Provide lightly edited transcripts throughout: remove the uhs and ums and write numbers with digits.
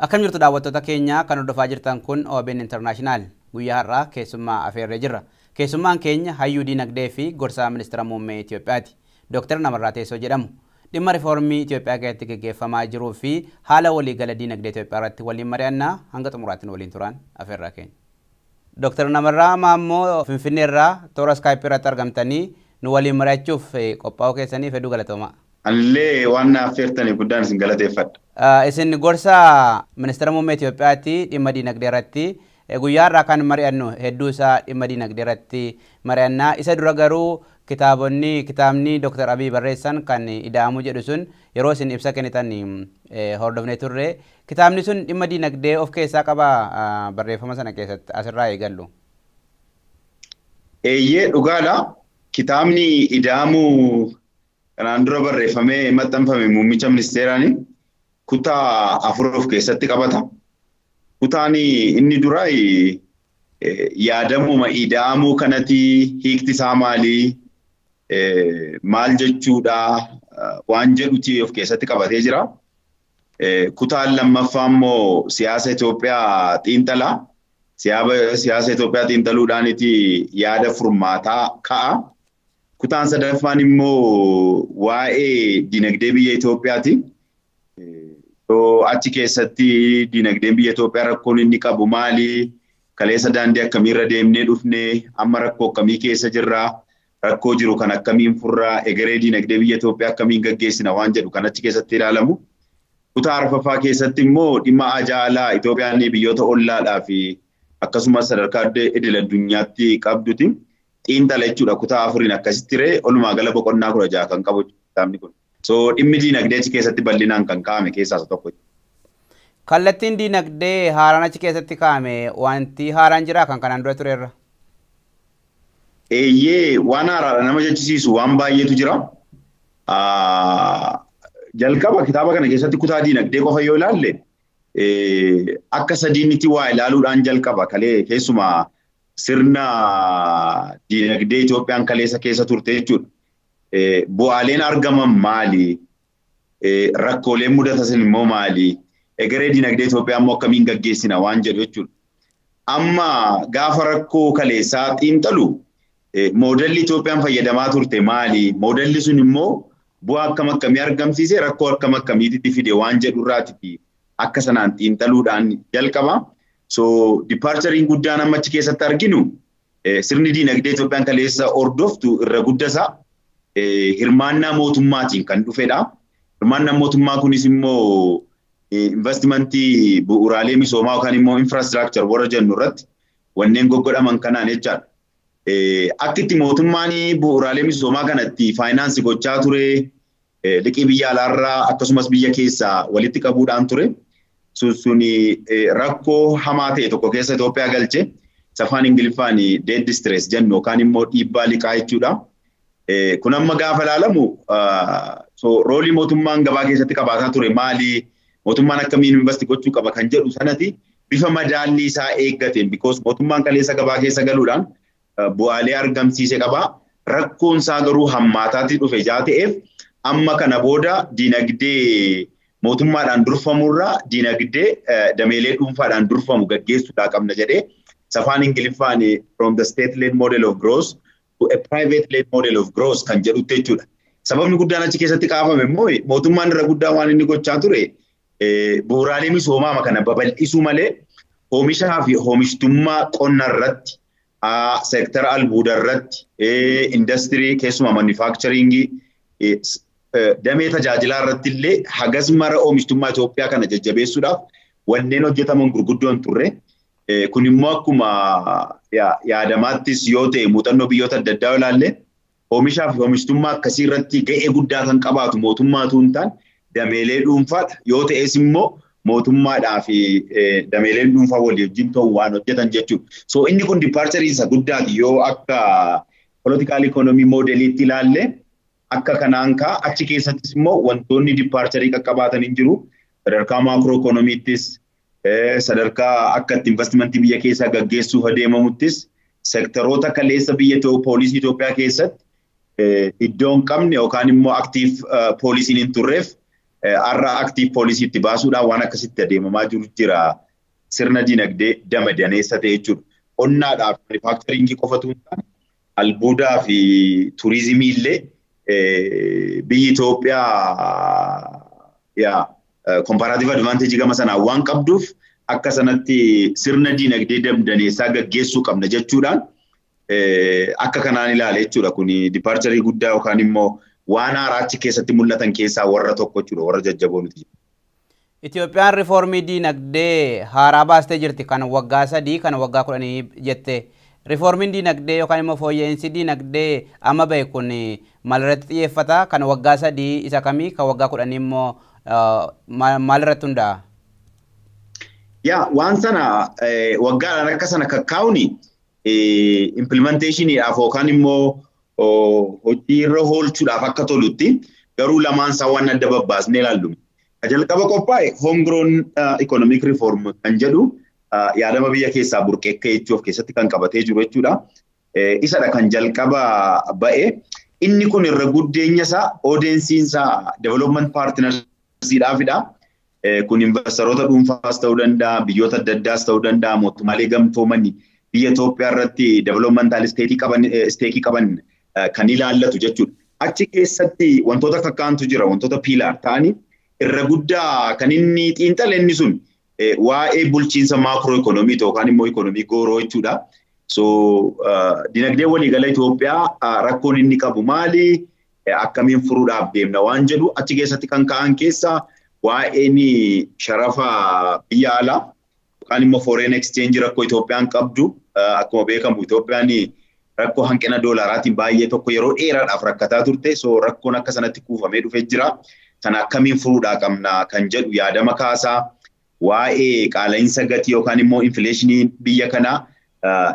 Akkam jirtu daawwattoota keenya kan hordofaa jirtan kun OBN International guyyaa har'aa keessummaa afeerree jirra. Keessummaan keenya hayyuu diinagdee fi gorsaa ministira muummee Itoophiyaati. Dr. Namarraa jedhamu. Dhimma Rifoormii Itoophiyaa keessatti gaggeeffamaa jiruu fi haala waliigala diinagdee Itoophiyaa irratti waliin mari'annaa hanga xumuraatiin waliin turan afeerraa keenya. Dr. Namarraa Maammoo Finfinnee irraa toora Skype irratti argamtanii nu waliin mari'achuuf qophaa'uu keessaniif hedduu galatoomaa. Allee waan affeertanii guddaan isin galateeffadha. Isin gorsaa ministira muummee Itoophiyaatti dhimma diinagdee irratti guyyaa irraa kan mari'annu hedduu isaa dhimma diinagdee irratti mari'annaa. Isa dura garuu kitaabni Dr. Abiy barreessan kan ida'amuu jedhu sun yeroo isin ibsa kennitan hordofnee turre. Kitaabni sun dhimma diinagdee of keessaa qaba barreeffama sana keessatti asirraa eegallu. Eeyyee dhugaadha. Kitaabni ida'amuu kanaan dura barreeffamee maxxanfame muummicha ministeeraanii kutaa 4 of keessatti qabata. Kutaan inni dura yaadamuma ida'amuu kanatti hiikti isaa maali? Maal jechuudha? Waan jedhuti of keessatti qabatee jira. Kutaan lammaffaa immoo siyaasa Itoophiyaa xiinxala. Siyaasa Itoophiyaa xiinxaluudhaaniti yaada furmaataa ka'a. Kutaan sadaffaan immoo waa'ee diinagdee biyya Itoophiyaati. Achi keessatti diinagdeen biyya Itoophiyaa rakkoon inni qabu maali? Kaleessa daandii akkamiirra deemnee dhufne? Amma rakkoo akkamii keessa jirra? Rakkoo jiru kan akkamiin furraa? Egeree diinagdee biyya Itoophiyaa akkamiin gaggeessina waan jedhu kan achi keessatti ilaalamu. Kutaa arfaffaa keessatti immoo dhimma ajaa'ilaa Itoophiyaan biyyoota ollaadhaa fi akkasumas sadarkaa idil addunyaatti qabduti. Xiinxala jechuudha kutaa 4 akkasitti ree olumaa gala boqonnaa 16 kan qabu kitaabni kun. So dhimmi diinagdee achi keessatti bal'inaan kan kaa'ame keessaa isa tokko. Kallattiin diinagdee haaraan achi keessatti kaa'ame wanti haaraan jira kan kanaan dura tureerra. Eeyyee waan haaraadha nama jechisiisu waan baay'eetu jira. Jalqaba kitaaba kana keessatti kutaa diinagdee qofa yoo ilaalle akka sadiinitti waa ilaaluudhaan jalqaba kalee keessumaa sirna diinagdee Itoophiyaan kaleessa keessa turte jechuudha. Bu'aaleen argaman maali? Rakkooleen mudatan immoo maali? Egeree diinagdee Itoophiyaa immoo akkamiin gaggeessina waan jedhu jechuudha. Amma gaafa rakkoo kaleessaa xiinxalu moodelli Itoophiyaan fayyadamaa turte maali? Moodelli sun immoo bu'aa akkamii argamsiise rakkoo akkamiitti fide waan jedhu irraati akka sanaan xiinxaluudhaan jalqaba. So departurein guddaan amma achi keessatti arginu sirni diinagdee Itoophiyaan kaleessa hordoftu irra guddasaa hirmaannaa mootummaatiin kan dhufedha. Hirmaannaan mootummaa kunis immoo investimentii bu'uuraalee misoomaa yookaan immoo infrastructure warra jennu irratti wanneen goggodhaman kanaan jechaadha. Akka itti mootummaan bu'uuraalee misoomaa kanatti faayinaansii gochaa ture liqii biyya alaarraa akkasumas biyya keessaa walitti qabuudhaan ture. Suni rakkoo hamaa ta'e tokko keessa Itoophiyaa galche afaan Ingiliffaan debt distress jennu yookaan immoo dhiibbaa liqaa jechuudha. Kun amma gaafa ilaalamu roolii mootummaan gabaa keessatti qabaataa ture maali? Mootummaan akkamiin investi gochuu qaba kan jedhu sanati bifa madaallii isaa eeggateen because mootummaan kaleessa gabaa keessa galuudhaan bu'aalee argamsiise qaba. Rakkoon isaa garuu hammaataatti dhufe ijaa ta'eef amma kana booda diinagdee mootummaadhaan durfamurraa diinagdee dameelee dhuunfaadhaan durfamu gaggeessuudhaa qabna jedhee afaan Ingiliffaan from the state-led model of growth to a private-led model of growth kan jedhutti jechuudha. Sababni guddaan achi keessatti kaafame immoo mootummaan irra guddaa waan inni gochaa ture bu'uuraalee misoomaa kana babal'isuu malee oomishaa fi oomishtummaa qonna irratti seektara albuuda irratti industirii keessumaa manufacturingii damee tajaajilaa irratti illee hagas mara oomishtummaa Itoophiyaa kana jajjabeessuudhaaf wanneen hojjetaman gurguddoon turre. Kun immoo akkuma yaadamaattis yoo ta'e muuxannoo biyyoota adda addaa ilaalle oomishaa fi oomishtummaa akkasii irratti ga'ee guddaa kan qabaatu mootummaatu hin taane dameelee dhuunfaadha. Yoo ta'es immoo mootummaadhaa fi dameeleen dhuunfaa walii wajjin ta'u waan hojjetan jechuudha. So inni kun departure isa guddaati yoo akka political economy modeliitti ilaalle. Akka kanaan achi keessattis immoo wantoonni departure qaqqabaatan hin jiru. Sadarkaa macro economiittis sadarkaa akka itti investimentii biyya keessaa gaggeessuuf adeemamuttis seektaroota kaleessa biyya poolisii Itoophiyaa keessatti iddoo hin qabne yookaan immoo active poolisiin hin turreef har'a aktiif poolisii itti baasuudhaan waan akkasitti adeemamaa jiru jira. Sirna diinagdee damadaneessa ta'e jechuudha. Qonnaadhaaf manufacturingii qofatu hin taane albuudaa fi turizimii illee biyyi Itoophiyaa comparative advantage gama sanaan waan qabduuf akka sanatti sirna diinagdee damdaneessaa gaggeessuu qabna jechuudhaan akka kanaan ilaale jechuudha. Kuni departure guddaa yookaan immoo waan haaraachi keessatti mul'atan keessaa warra tokko jechuudha, warra jajjaboo nuti. Itoophiyaan rifoormii diinagdee haaraa baastee jirti kan waggaa 3 kan waggaa 10 jette. Rifoormiin diinagdee yookaan immoo fooyya'insi diinagdee amma bahe kun maalirratti xiyyeeffata? Kan waggaa 3 isa kamii? Kan waggaa 10 immoo maalirratti hundaa'a? Waan sana waggaadhaan akka sana kakkaa'uuni implementationiidhaaf yookaan immoo hojii irra oolchuudhaaf akka tolutti garuu lamaan isaa waan adda babbaasnee ilaallu. Jalqaba qophaa'e homegrown economic reform kan jedhu yaadama biyya keessaa burqeekkee jechuuf keessatti kan qabatee jiru jechuudha. Isadha kan jalqaba ba'e. Inni kun irra guddeenya isaa odensiin isaa development partnersiidhaafidha. Kun investoroota dhuunfaas ta'uu danda'a, biyyoota adda addaas ta'uu danda'a, mootummaalee gamtoomanii biyya Itoophiyaa irratti developmental isteekii qaban kan ilaallatu jechuudha. Achi keessatti wantoota kakkaantu jira, wantoota piilaar ta'anii irra guddaa kan inni xiinxale inni sun waa'ee bulchiinsa maakiroo ikoonomii yookaan immoo ikoonomii gooroo jechuudha. Dinagdee waliigala Itoophiyaa rakkoon inni qabu maali? Akkamiin furuudhaaf deemna waan jedhu achi keessatti kan ka'an keessaa waa'een sharafa biyya alaa yookaan immoo foreign exchange rakkoo Itoophiyaan qabdu akkuma beekamu Itoophiyaan rakkoo hanqina doolaaraatiin baay'ee tokko yeroo dheeraadhaaf rakkataa turte. Rakkoon akka sanatti kuufamee dhufee jira. Sana akkamiin furuudhaa qabna kan jedhu yaadama kaasaa. Waa'ee qaala'insa gatii yookaan immoo infleeshinii biyya kanaa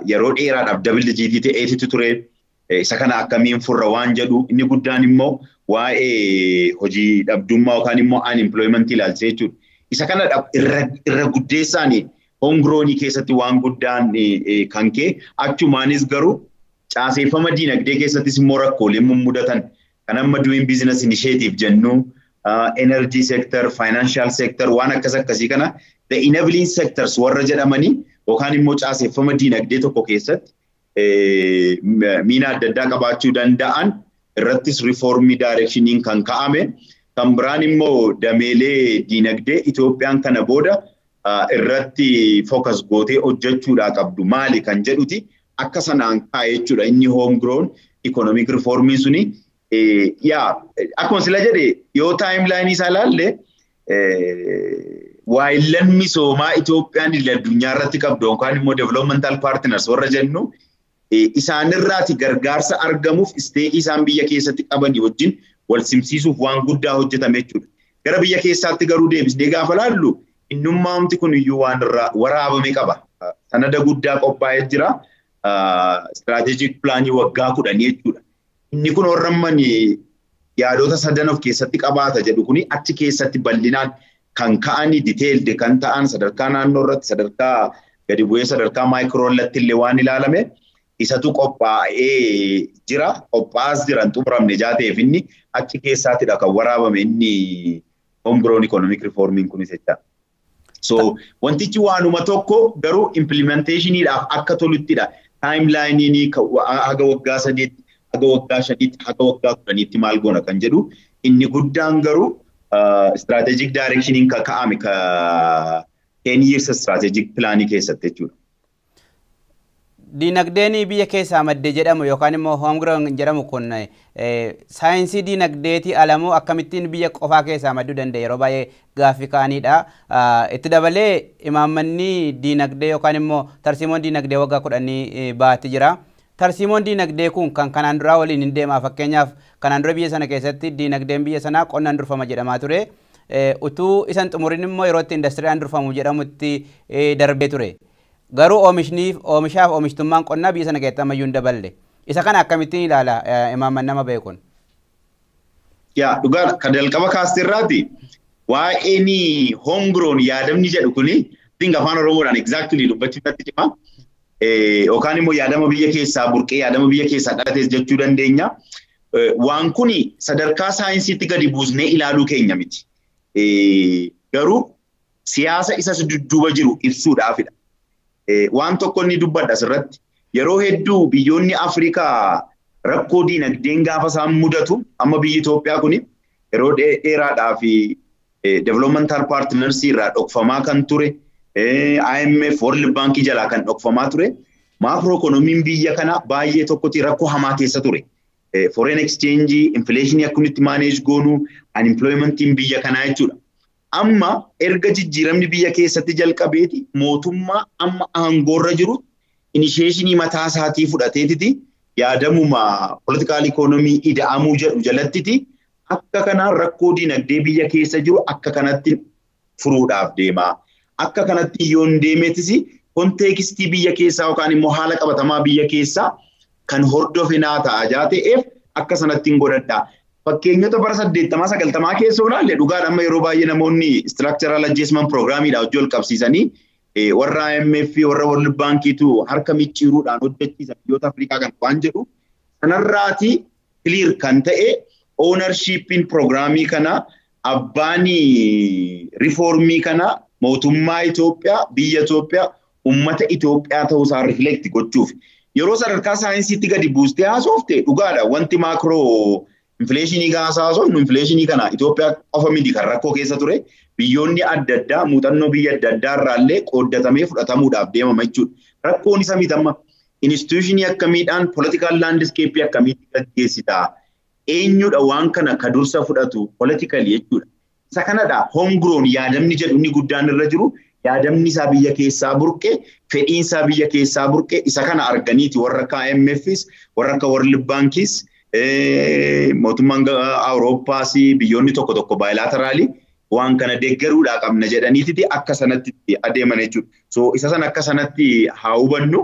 yeroo dheeraadhaaf double digit ta'eetu ture. Isa kana akkamiin furra waan jedhu. Inni guddaan immoo waa'ee hojii dhabdummaa yookaan immoo unemployment ilaalchisee jechuudha. Isa kana irra guddeessaan homegrown keessatti waan guddaan kan ka'e. Achumaanis garuu caaseeffama diinagdee keessattis immoo rakkoolee mudatan kan amma doing business initiative jennu energy sector, financial sector waan akkasii kana the enabling sectors warra jedhamanii yookaan immoo caaseeffama diinagdee tokko keessatti miina adda addaa qabaachuu danda'an irrattis rifoormii daayireekshiniin kan ka'ame. Kan biraan immoo dameelee diinagdee Itoophiyaan kana booda irratti focus gootee hojjechuudhaa qabdu maali kan jedhuti akka sanaan kaa'e jechuudha. Inni homegrown economic reformiin suni akkuma sila jedhe yoo timeline isaa ilaalle waayillan misoomaa Itoophiyaan addunyaa irratti qabdu yookaan immoo developmental partners warra jennu isaanirraati gargaarsa argamuuf isteekii isaan biyya keessatti qabanii wajjin wal simsiisuuf waan guddaa hojjetame jechuudha. Gara biyya keessaatti garuu deebisnee gaafa laallu innummaamti kun iyyuu waan irraa waraabame qaba. Sanada guddaa qophaa'ee jira. Strategic plaanii waggaa 10 jechuudha. Inni kun warramman yaadota sadan of keessatti qabaata jedhu kuni achi keessatti bal'inaan kan ka'anii detailed kan ta'an sadarkaa naannoo irratti sadarkaa gadi bu'ee sadarkaa maayikiroo irratti illee waan ilaalame isatu qophaa'ee jira. Qophaa'as jiran xumuramne jaateef inni achi keessaatidha kan waraabame inni homegrown economic reformiin kunis jecha. Wantichi waanuma tokko garuu implementationiidhaaf akka toluttidha. Timeline'ini haga waggaa 3 haga waggaa 5 haga waggaa 10 maal goona kan jedhu inni guddaan garuu strategic directioniin kan ka'ame ka 10 years strategic plan keessatti jechuudha. Diinagdeen biyya keessaa madde jedhamu yookaan immoo homegrown jedhamu kun saayinsii diinagdeeti alamoo akkamittiin biyya qofaa keessaa madduu danda'a yeroo baay'ee gaaffii kaanidha. Itti dabalee imaammanni diinagdee yookaan immoo tarsiimoon diinagdee waggaa 10 baatti jira. Tarsiimoon diinagdee kun kan kanaan duraa waliin hin deemaa. Fakkeenyaaf kanaan dura biyya sana keessatti diinagdeen biyya sanaa qonnaan durfama jedhamaa ture. Utuu isan xumurin immoo yeroo itti indastiriyaan durfamu jedhamutti darbee ture. Garuu oomishaaf oomishtummaan qonnaa biyya sana keessatti ammayyuu hin daballe. Isa kana akkamittiin ilaala imaamman nama beekun? Dhugaa kan jalqaba kaastirraati waa'een homegrown yaadamni jedhu kuni afaan Oromoodhaan exactly dubbachuu irratti cima. Yookaan immoo yaadama biyya keessaa burqee yaadama biyya keessaa dhalatees jechuu dandeenya. Waan kuni sadarkaa saayinsiitti gadi buusnee ilaaluu keenya miti. garuu siyaasa isas dudduuba jiru ibsuudhaafidha. Waan tokko inni dubbadha asirratti. Yeroo hedduu biyyoonni Afrikaa rakkoo diinagdeen gaafa isaan mudatu amma biyyi Itoophiyaa kuni yeroo dheeraadhaa fi developmental partners irraa dhokfamaa kan ture, IMF World Bank jalaa kan dhokfamaa ture, macroeconomiin biyya kana baay'ee tokkotti rakkoo hamaa keessa ture. Foreign exchange, inflation akkamitti manage goonu, unemploymentiin biyya kanaa jechuudha. Amma erga jijjiiramni biyya keessatti jalqabeeti mootummaa amma aangoorra jiru initiationii mataa isaatii fudhateetiti yaadamuma political economy ida'amuu jedhu jalattiti akka kanaan rakkoo diinagdee biyya keessa jiru akka kanatti furuudhaaf deema. Akka kanatti yoon deemeetis konteekstii biyya keessaa yookaan immoo haala qabatamaa biyya keessaa kan hordofnaa ta'aa ta'eef akka sanatti hin godhadha. Fakkeenyota bara 80-90 keessa olaalle dhugaadhaan amma yeroo baay'ee namoonni structural adjustment programmiidhaan hojii ol qabsiisanii warra IMF warra World Bankiitu harka micciiruudhaan hojjechiisan biyyoota Afrikaa kan waan jedhu sanarraati clear kan ta'e ownershipiin programmii kana abbaani rifoormii kana mootummaa Itoophiyaa biyya Itoophiyaa ummata Itoophiyaa ta'uu isaa reflect gochuuf yeroo sadarkaa saayinsiitti gadi buustee haasofte dhugaadha wanti macro inflationii gaasaasoon inflationii kana Itoophiyaa qofa miti kan rakkoo keessa ture biyyoonni adda addaa muuxannoo biyya adda addaa irraallee qooddatamee fudhatamuudhaaf deemama jechuudha. Rakkoon isa miti amma institutionii akkamiidhaan political landscape akkamiitti gaggeessita eenyudha waan kana ka dursa fudhatu politically jechuudha. Isa kanadha homegrown yaadamni jedhu inni guddaan irra jiru yaadamni isaa biyya keessaa burqe fedhiin isaa biyya keessaa burqe isa kana arganiiti warra akka IMFs warra akka World Bankis mootummaan Awurooppaas biyyoonni tokko tokko bilateraalii waan kana deeggaruudhaa qabna jedhaniiti akka sanatti adeeman jechuudha. So isa sana akka sanatti haa hubannu.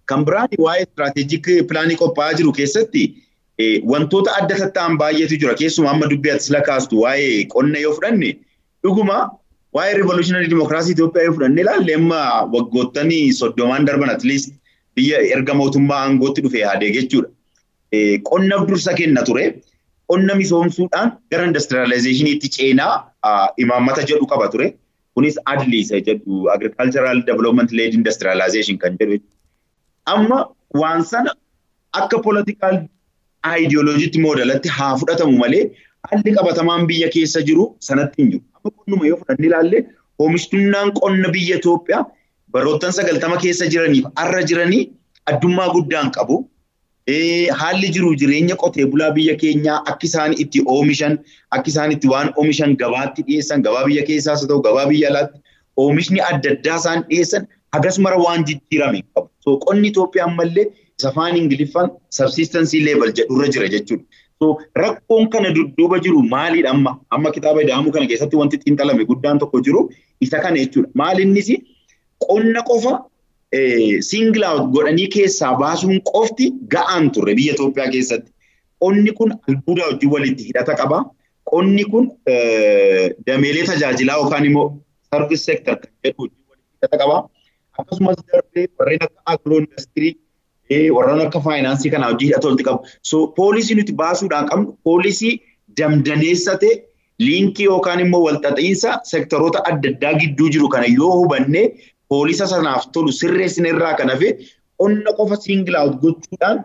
Kan biraan waa'ee strategic plaanii qophaa'aa jiru keessatti wantoota adda ta'an baay'eetu jira. Keessumaa amma dubbii ati sila kaastu waa'ee qonna yoo fudhanne dhuguma waa'ee revolutionary democracy Itoophiyaa yoo fudhanne ilaalle amma waggoottan 30 darban at least biyya erga mootummaa aangootti dhufe yaadee jechuudha. Qonnaaf dursa kenna ture. Qonna misoomsuudhaan gara industrializationiitti ceenaa imaammata jedhu qaba ture. Kunis ADLI isa jedhu agricultural development led industrialization kan jedhu. Amma waan sana akka political ideologiitti moodalatti haa fudhatamu malee haalli qabatamaan biyya keessa jiru sanatti hin jiru. Amma qonnuma yoo fudhanne ilaalle oomishtummaan qonna biyya Itoophiyaa baroottan 90 keessa jiraniif arra jiranii addummaa guddaan qabu. Haalli jiru jireenya qotee bulaa biyya keenyaa akka isaan itti oomishan akka isaan itti waan oomishan gabaatti dhiyeessan gabaa biyya keessaas ta'u gabaa biyya alaatti oomishni adda addaa isaan dhiyeessan akkasumara waan jijjiirame qabu. So qonni Itoophiyaa ammallee isa afaan Ingiliffaan subsistency level jedhurra jira jechuudha. So rakkoon kana dudduuba jiru maalidha amma kitaaba ida'amuu kana keessatti wanti xiinxalame guddaan tokko jiru isa kana jechuudha. Maalinnis qonna qofa single out godhanii keessaa baasuun qofti ga'aan turre biyya Itoophiyaa keessatti. Qonni kun albuuda wajjin walitti hidhata qaba. Qonni kun dameelee tajaajilaa yookaan immoo service sector kan jedhu wajjin walitti hidhata qaba. Akkasumas darbee warreen akka agro industry warreen akka finance kana wajjin hidhata walitti qabu. So poolisii nuti baasuudhaan qabnu poolisii damdaneessate liinkii yookaan immoo walxaxiinsa sektoroota adda addaa gidduu jiru kana yoo hubanne poolisa sanaaf tolu sirreessine irraa kan hafe qonna qofa single out gochuudhaan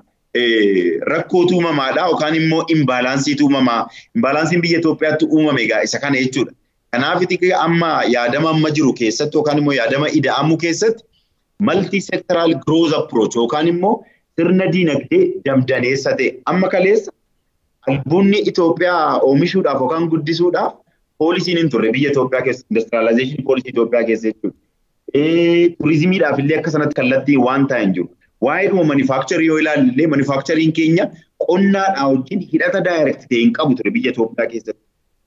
rakkootu uumamaadha yookaan immoo imbaalaansiitu uumamaa. Imbaalaansiin biyya Itoophiyaatti uumame egaa isa kana jechuudha. Kanaaf amma yaadama amma jiru keessatti yookaan immoo yaadama ida'amuu keessatti multi sectoral growth approach yookaan immoo sirna diinagdee damdaneessa ta'e amma kaleessa albuunni Itoophiyaa oomishuudhaaf yookaan guddisuudhaaf poolisiin hin turre biyya Itoophiyaa keessa industrialization poolisii Itoophiyaa keessa jechuudha. Turizimiidhaaf illee akka sanatti kallattii waan ta'an jiru. Waa'ee manufacturing yoo ilaalle manufacturing keenya qonnaadhaa wajjin hidhata direct ta'e hin qabu ture biyya Itoophiyaa keessatti.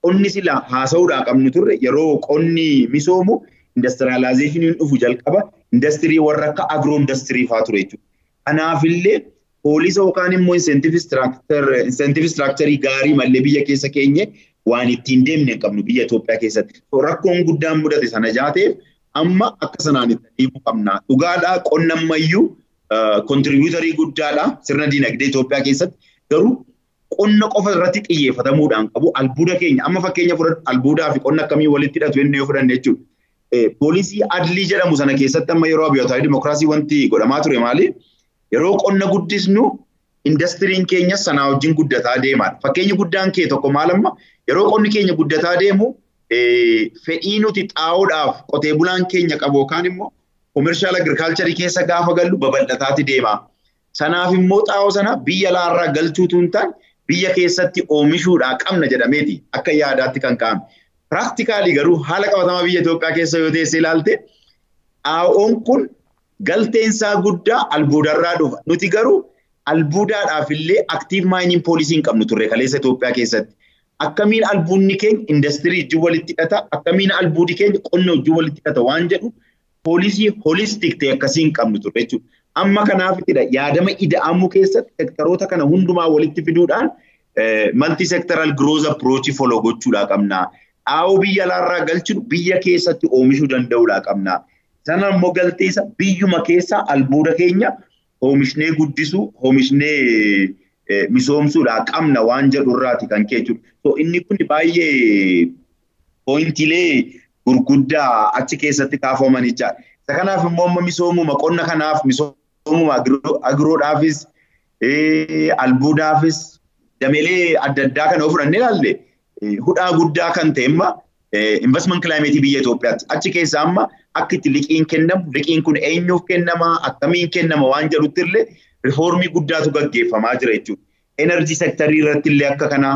Qonni sila haasa'uudhaan qabnu turre yeroo qonni misoomu industrializationiin dhufu jalqaba industirii warra akka agro industirii fa'aa ture jechuudha. Kanaaf illee poolisa yookaan immoo incentive structure gaarii mallee biyya keessa keenye waan ittiin deemne hin qabnu biyya Itoophiyaa keessatti. Rakkoon guddaan mudate sana jaateef amma akka sanaan itti dhiibuu qabna. Dhugaadhaa qonna ammayyuu kontribuutarii guddaadha sirna diinagdee Itoophiyaa keessatti. Garuu qonna qofa irratti xiyyeeffatamuudhaan qabu albuuda keenya amma fakkeenya fudhatu albuudaa fi qonna akkamii walitti hidhatu inni yoo fudhanne jechuudha. Poolisii adlii jedhamu sana keessatti amma yeroo abiyyootaawi dimokiraasii wanti godhamaa ture maali? Yeroo qonna guddisnu indastiriin keenya sanaa wajjin guddataa deemaa. Fakkeenyi guddaan kee tokko maal amma yeroo qonni keenya guddataa deemu fedhii nuti xaa'oodhaaf qotee bulaan keenya qabu yookaan immoo commercial agriculture keessa gaafa gallu babal'ataati deema. Sanaaf immoo xaa'oo sana biyya alaarraa galchuutu hin taane biyya keessatti oomishuudhaa qabna jedhameeti akka yaadaatti kan kaa'ame. Practically garuu haala qabatamaa biyya Itoophiyaa keessa yoo teessee ilaalte xaa'oon kun galteensaa guddaa albuudarraa dhufa. Nuti garuu albuudaadhaaf illee active mining policy hin qabnu turre kaleessa Itoophiyaa keessatti. Akkamiin albuudni keenya industirii wajjin walitti hidhata, akkamiin albuudni keenya qonna wajjin walitti hidhata waan jedhu poolisii holistic ta'e akkasii hin qabnu turre jechuudha. Amma kanaafidha yaadama ida'amuu keessatti sektaroota kana hundumaa walitti fiduudhaan multi sectoral growth approach follow gochuudhaa qabna. Xaa'oo biyya alaarraa galchinu biyya keessatti oomishuu danda'uudhaa qabna. Sana immoo galteessa biyyuma keessaa albuuda keenya oomishnee guddisuu, oomishnee misoomsuudhaa qabna waan jedhu irraati kan keechuudha. So inni kun baay'ee pointilee gurguddaa achi keessatti kaafaman jechaadha. Isa kanaaf immoo amma misoomuma qonna kanaaf misoomuma agiroodhaafis albuudaafis dameelee adda addaa kana ofirannee ilaalle hudhaa guddaa kan ta'e amma investment climate biyya Itoophiyaatti. Achi keessa amma akka itti liqiin kennamu, liqiin kun eenyuuf kennama, akkamiin kennama waan jedhutti illee rifoormii guddaatu gaggeeffamaa jira jechuudha. Energy sectorii irratti illee akka kanaa,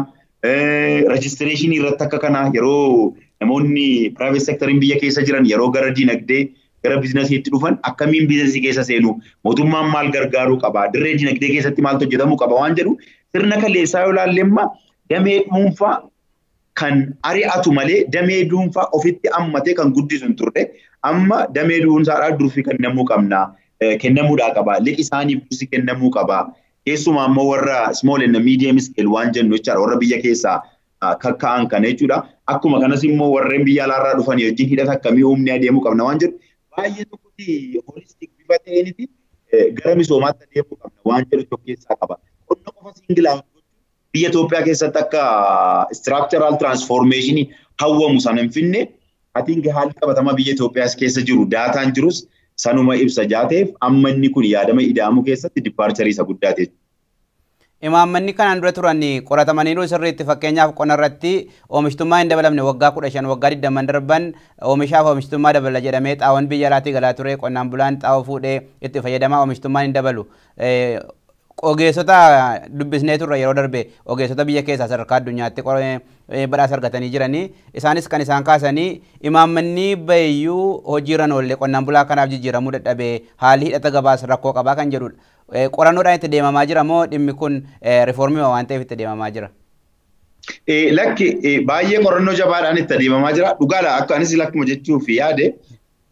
registration irratti akka kanaa yeroo namoonni private sectoriin biyya keessa jiran yeroo gara dinagdee gara biizinasiitti dhufan akkamiin biizinasii keessa seenu, mootummaan maal gargaaruu qaba, dirree dinagdee keessatti maaltu hojjetamuu qaba waan jedhu sirna kaleessaa yoo ilaalle amma damee dhuunfaa kan ari'atu malee damee dhuunfaa ofitti hammatee kan guddisu hin turre amma damee dhuunfaadhaa durfi kennamuu qabna. Kennamuudhaa qaba. Liqi isaaniif dursi kennamuu qaba. Keessumaa immoo warra small and medium scale waan jennu jechaadha. Warra biyya keessaa kakka'an kana jechuudha. Akkuma kanas immoo warreen biyya alaarraa dhufan wajjin hidhata akkamii uumnee adeemuu qabna waan jedhu baay'ee tokkotti holistic bifa ta'eeniti gara misoomaatti adeemuu qabna waan jedhu tokko keessaa qaba. Qonna qofa singilaan biyya Itoophiyaa keessatti akka structural transformation hawwamu sana hin finne atiinki haalli qabatamaa biyya Itoophiyaas keessa jiru daataan jirus sanuma ibsa jaateef amma inni kun yaadama ida'amuu keessatti dipaarcharii isa guddaa ta'e. Imaammanni kanaan dura turan qoratamaniiru sirriitti fakkeenyaaf qonna irratti oomishtummaa hin dabalamne waggaa 15 waggaa 20 darban oomishaaf oomishtummaa dabala jedhamee xaa'oon biyya alaatii galaa ture qonnaan bulaan xaa'oo fuudhee itti fayyadamaa oomishtummaan hin dabalu. Ogeessota dubbisnee turre yeroo darbe ogeessota biyya keessaa sadarkaa addunyaatti badhaasa argatanii jiranii isaanis kan isaan kaasanii imaammanni bayyuu hojiirra oolle qonnaan bulaa kanaaf jijjiiramuu dadhabee haalli hidhata gabaas rakkoo qabaa kan jedhudha. Qorannoodhaan itti deemamaa jira moo dhimmi kun rifoormii waan ta'eef itti deemamaa jira? Lakki baay'ee qorannoo jabaadhaan itti deemamaa jira. Dhugaadha akka anis lakkuma jechuuf yaade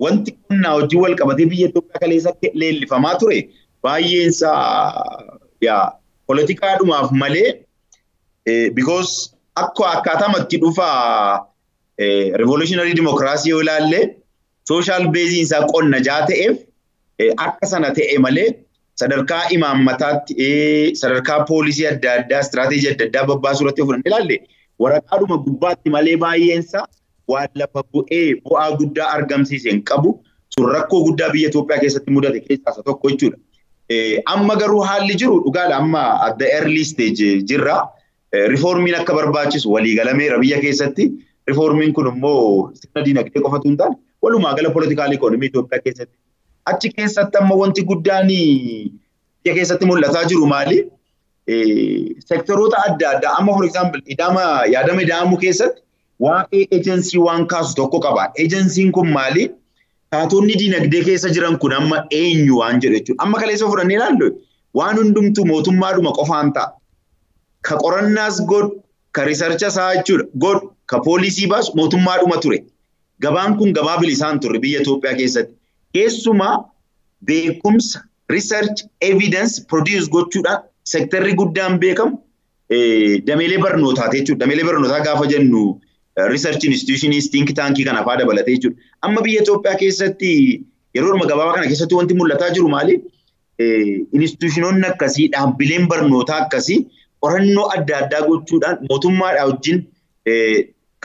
wanti qonnaa hojii wal qabatee biyya Itoophiyaa kaleessatti leellifamaa ture baay'eensaa politikaadhumaaf malee because akkaatamatti dhufa revolutionary democracy yoo ilaalle social base isaa qonna jaa ta'eef akka sana ta'e malee sadarkaa imaammataatti sadarkaa poolisii adda addaa istiraatiijii adda addaa babbaasuu irratti of ilaalle waraqaadhuma gubbaatti malee baay'eensaa waan lafa bu'ee bu'aa guddaa argamsiise hin qabu sun rakkoo guddaa biyya Itoophiyaa keessatti mudate keessaa isa tokko jechuudha. Amma garuu haalli jiru dhugaadha amma at the early stage jirra. Rifoormiin akka barbaachisu waliigalameera biyya keessatti. Rifoormiin kun immoo sirna diinagdee qofatu hin taane walumaa gala politikaal ikonomii Itoophiyaa keessatti. Achi keessatti amma wanti guddaan biyya keessatti mul'ataa jiru maali? Sektoroota adda addaa amma for example yaadama ida'amuu keessatti waa'ee ejensii waan kaasu tokko qaba. Ejensiin kun maali? Taatonni diinagdee keessa jiran kun amma eenyu waan jedhu jechuudha. Amma kaleessa fudhannee ilaallu waan hundumtu mootummaadhuma qofaan ta'a. Ka qorannaas godhu, ka riisarcha isaa jechuudha godhu, ka poolisii baasu mootummaadhuma ture. Gabaan kun gabaa bilisaan turre biyya Itoophiyaa keessatti. Keessumaa beekumsa, research, evidence produce gochuudhaan sektarri guddaan beekamu dameelee barnootaati jechuudha. Dameelee barnootaa gaafa jennu research institutions think tankii kana faa dabalatee jechuudha. Amma biyya Itoophiyaa keessatti yeroo gabaabaa kana keessatti wanti mul'ataa jiru maali? Institutionoonni akkasii dhaabbileen barnootaa akkasii qorannoo adda addaa gochuudhaan mootummaadhaa wajjin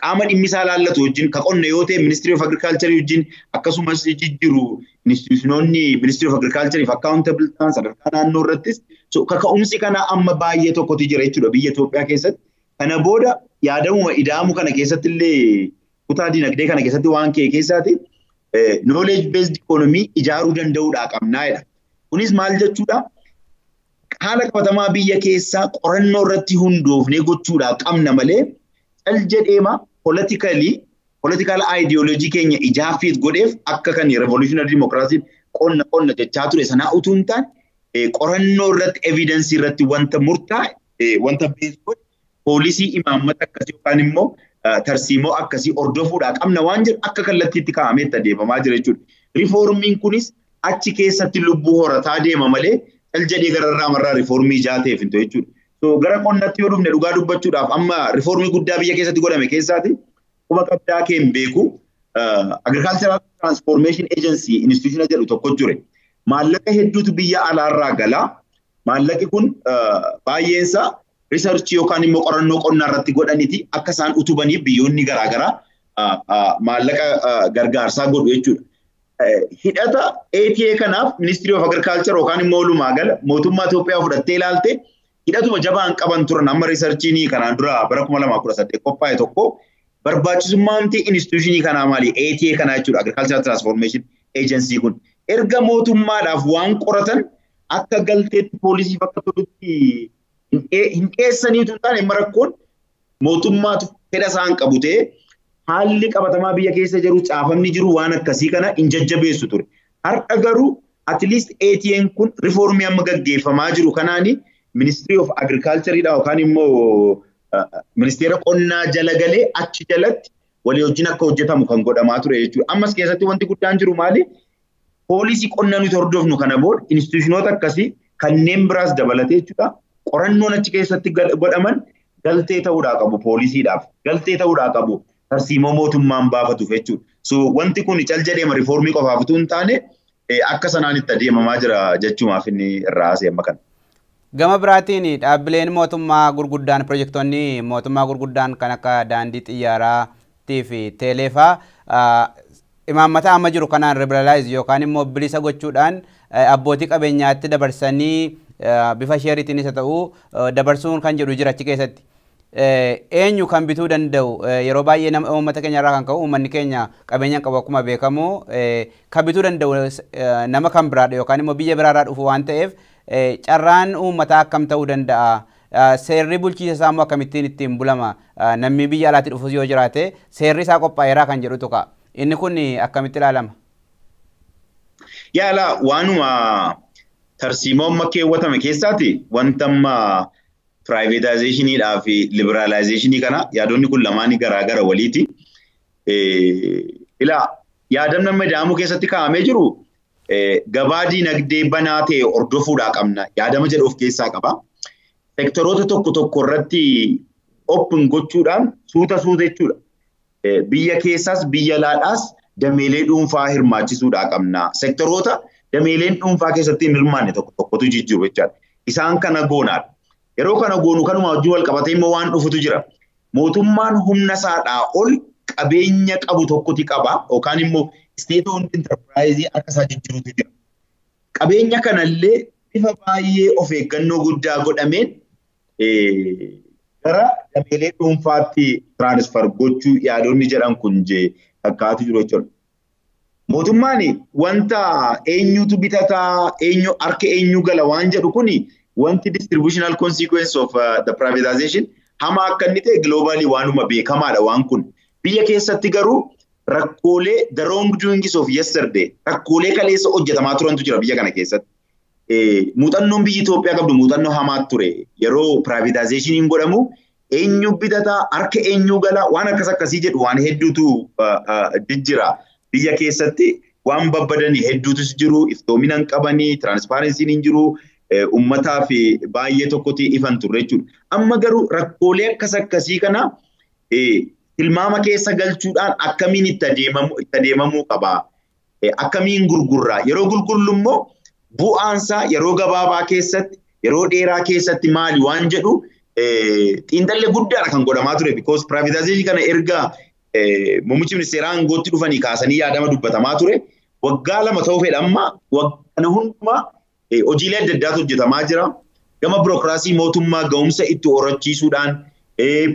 qaama dhimmisaa laallatu wajjin ka qonna yoo ta'e Ministry of Agriculture wajjin akkasumas jijjiiru institutionoonni Ministry of Agriculture if accountable ta'an sadarkaa naannoo irrattis kaka'umsi kana amma baay'ee tokkotu jira jechuudha biyya Itoophiyaa keessatti. Kana booda yaadamuma ida'amu kana keessatti illee kutaa dinagdee kana keessatti waan ka'e keessaati knowledge based economy ijaaruu danda'uudhaa qabnaadha. Kunis maal jechuudha? Haala qabatamaa biyya keessaa qorannoo irratti hundoofnee gochuudhaa qabna malee cal jedheema political ideology keenya ijaaffiit godheef akka kan revolutionary democracy qonna jechaa ture sanaa utuu hin taane qorannoo irratti evidence irratti wanta murtaa'e wanta bees godhe poolisii imaammata akkasii yookaan immoo tarsiimoo akkasii hordofuudhaa qabna waan jedhu akka kallattiitti kaa'ameetti adeemamaa jira jechuudha. Rifoormiin kunis achi keessatti lubbuu horataa deema malee cal jedhee gararraa marraa rifoormii ijaateef hin ta'u jechuudha. Gara qonnatti yoo dhufne dhugaa dubbachuudhaaf amma rifoormii guddaa biyya keessatti godhame keessaati quba qabdaa keen beeku Agricultural Transformation Agency institution jedhu tokko jire. Maallaqa hedduutu biyya alaarraa gala. Maallaqi kun baay'eensaa research yookaan immoo qorannoo qonnaa irratti godhaniti akka isaan utubaniif biyyoonni garaagaraa maallaqa gargaarsaa godhu jechuudha. Hidhata ATA kanaaf Ministry of Agriculture yookaan immoo walumaa gala mootummaa Itoophiyaa fudhattee ilaalte hidhatuma jabaan qaban turan amma researchiinii kanaan dura bara 2018 qophaa'e tokko barbaachisummaan institutionii kanaa maali ATA kanaa jechuudha Agricultural Transformation Agency kun erga mootummaadhaaf waan qoratan akka galteetti poolisii bakka tolutti hin dhiyeessaniitu hin taane marakkoon mootummaatu fedha isaan qabu ta'e haalli qabatamaa biyya keessa jiru caafamni jiru waan akkasii kana hin jajjabeessu ture. Har'a garuu at least ATN kun rifoormii amma gaggeeffamaa jiru kanaani Ministry of Agriculture yookaan immoo Ministeera qonnaa jala galee achi jalatti walii wajjin akka hojjetamu kan godhamaa ture jechuudha. Ammas keessatti wanti guddaan jiru maali? Poolisii qonnaa nuti hordofnu kana booda institutionoota akkasii kanneen biraas dabalatee jechuudha. Qorannoon achi keessatti godhaman galtee ta'uudhaa qabu poolisiidhaaf. Galtee ta'uudhaa qabu tarsiimoo mootummaan baafatuuf jechuudha. So wanti kun cal jedheema rifoormii qofaaf utuu hin taane akka sanaan itti adeemamaa jira jechuumaaf inni irraa haasee amma kana. Gama biraatiin dhaabbileen mootummaa gurguddaan pirojektoonni mootummaa gurguddaan kan akka daandii xiyyaaraatii fi teeleefaa imaammata amma jiru kanaan liberalize yookaan immoo bilisa gochuudhaan abbootii qabeenyaatti dabarsanii bifa sheeriitiinis haa ta'u dabarsuun kan jedhu jira achi keessatti. Eenyu kan bituu danda'u yeroo baay'ee uummata keenya irraa kan ka'u uummanni keenya qabeenyaan qabu akkuma beekamu kan bituu danda'u nama kan biraadha yookaan immoo biyya biraarraa dhufu waan ta'eef carraan uummataa akkam ta'uu danda'a. Seerri bulchiisa isaa immoo akkamittiin ittiin bulama namni biyya alaatti dhufus yoo jiraate seerri isaa qophaa'eeraa kan jedhutu ka'a. Inni kun akkamitti ilaalama? Yaala waanuma tarsiimoo amma keewwatame keessaati wanta amma privatizationiidhaa fi liberalizationii kana yaadonni kun lamaanii garaagara waliiti. Yaadamni amma ida'amuu keessatti kaa'amee jiru gabaa diinagdee banaa ta'e hordofuudhaa qabna yaadama jedhu of keessaa qaba. Sektoroota tokko tokko irratti open gochuudhaan suuta jechuudha. Biyya keessaas biyya alaadhaas dameelee dhuunfaa hirmaachisuudhaa qabna. Sektoroota dameeleen dhuunfaa keessatti hin hirmaanne tokko tokkotu jijjiiru jechaadha. Isaan kana goonaadha. Yeroo kana goonu kanuma wajjin wal qabatee immoo waan dhufutu jira. Mootummaan humna isaadhaa ol qabeenya qabu tokkotu qaba yookaan immoo state owned enterprise akka isaa jijjiirutu jira. Qabeenya kanallee bifa baay'ee of eeggannoo guddaa godhameen gara dameelee dhuunfaatti transfer gochuu yaadonni jedhan kun fakkaatu jiru jechuudha. Mootummaan wanta eenyutu bitataa harka eenyu gala waan jedhu kuni wanti distributional consequence of the privatization hama akka inni ta'e globally waanuma beekamaadha waan kun. Biyya keessatti garuu rakkoolee the wrong doings of yesterday rakkoolee kaleessa hojjetamaa turantu jira biyya kana keessatti. Muuxannoon biyyi Itoophiyaa qabdu muuxannoo hamaa ture yeroo privatizationiin godhamu eenyu bitataa harka eenyu gala waan akkasii jedhu waan hedduutu jijjira biyya keessatti waan babbadanii hedduutus jiru iftoominaa hin qabanii transparency hin jiru. Uummataa fi baay'ee tokkotti ifan turre jechuudha. Amma garuu rakkoolee akkasii kana tilmaama keessa galchuudhaan akkamiin itti adeemamuu qaba. Akkamiin gurgurraa. Yeroo gurgurru immoo bu'aansaa yeroo gabaabaa keessatti yeroo dheeraa keessatti maali waan jedhu xiinxallee guddaadha kan godhamaa ture because privatization kana erga muummichi ministeeraa aangootti dhufanii kaasanii yaadama dubbatamaa ture. Waggaa lama ta'uu fedha amma kana hundumaa hojiilee adda addaatu hojjetamaa jira. Gama birookiraasii mootummaa ga'umsa itti horachiisuudhaan